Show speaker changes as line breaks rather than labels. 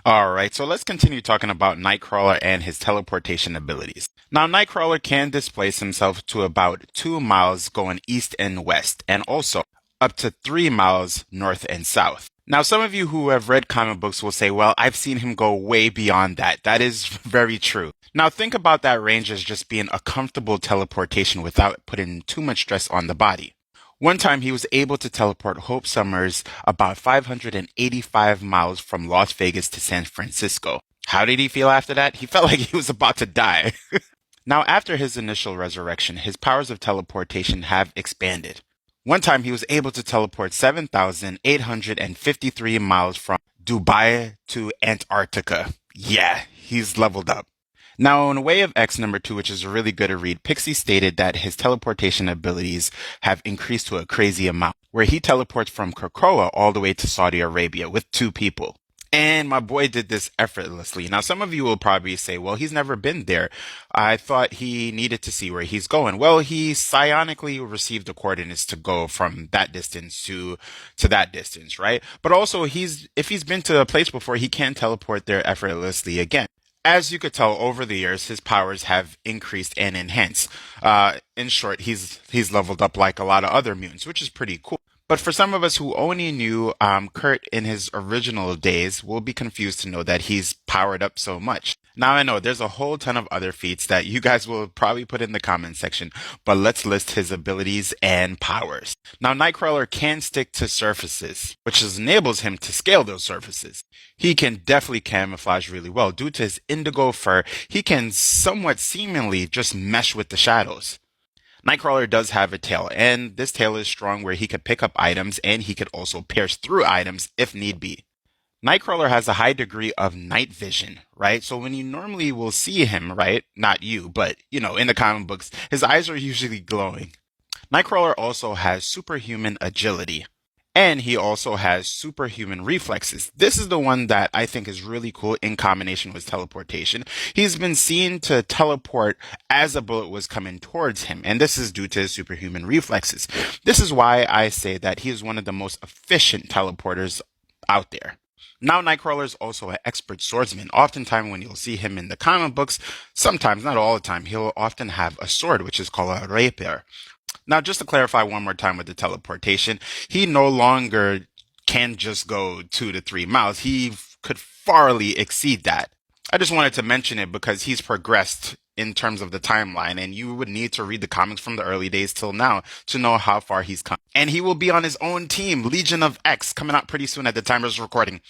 All right, so let's continue talking about Nightcrawler and his teleportation abilities. Now, Nightcrawler can displace himself to about 2 miles going east and west, and also up to 3 miles north and south. Now, some of you who have read comic books will say, well, I've seen him go way beyond that. That is very true. Now, think about that range as just being a comfortable teleportation without putting too much stress on the body. One time he was able to teleport Hope Summers about 585 miles from Las Vegas to San Francisco. How did he feel after that? He felt like he was about to die. Now, after his initial resurrection, his powers of teleportation have expanded. One time he was able to teleport 7,853 miles from Dubai to Antarctica. Yeah, he's leveled up. Now, in Way of X number 2, which is really good to read, Pixie stated that his teleportation abilities have increased to a crazy amount, where he teleports from Krakoa all the way to Saudi Arabia with 2 people. And my boy did this effortlessly. Now, some of you will probably say, well, he's never been there. I thought he needed to see where he's going. Well, he psionically received the coordinates to go from that distance to that distance, right? But also, if he's been to a place before, he can teleport there effortlessly again. As you could tell over the years, his powers have increased and enhanced. In short, he's leveled up like a lot of other mutants, which is pretty cool. But for some of us who only knew Kurt in his original days, will be confused to know that he's powered up so much. Now I know there's a whole ton of other feats that you guys will probably put in the comment section, but let's list his abilities and powers. Now Nightcrawler can stick to surfaces, which enables him to scale those surfaces. He can definitely camouflage really well. Due to his indigo fur, he can somewhat seemingly just mesh with the shadows. Nightcrawler does have a tail, and this tail is strong where he could pick up items and he could also pierce through items if need be. Nightcrawler has a high degree of night vision, right? So when you normally will see him, right? Not you, but in the comic books, his eyes are usually glowing. Nightcrawler also has superhuman agility. And he also has superhuman reflexes. This is the one that I think is really cool in combination with teleportation. He's been seen to teleport as a bullet was coming towards him, and this is due to his superhuman reflexes. This is why I say that he is one of the most efficient teleporters out there. Now, Nightcrawler is also an expert swordsman. Oftentimes, when you'll see him in the comic books, sometimes, not all the time, he'll often have a sword, which is called a rapier. Now, just to clarify one more time with the teleportation, he no longer can just go 2 to 3 miles. He could farly exceed that. I just wanted to mention it because he's progressed in terms of the timeline, and you would need to read the comics from the early days till now to know how far he's come. And he will be on his own team, Legion of X, coming out pretty soon at the time of this recording.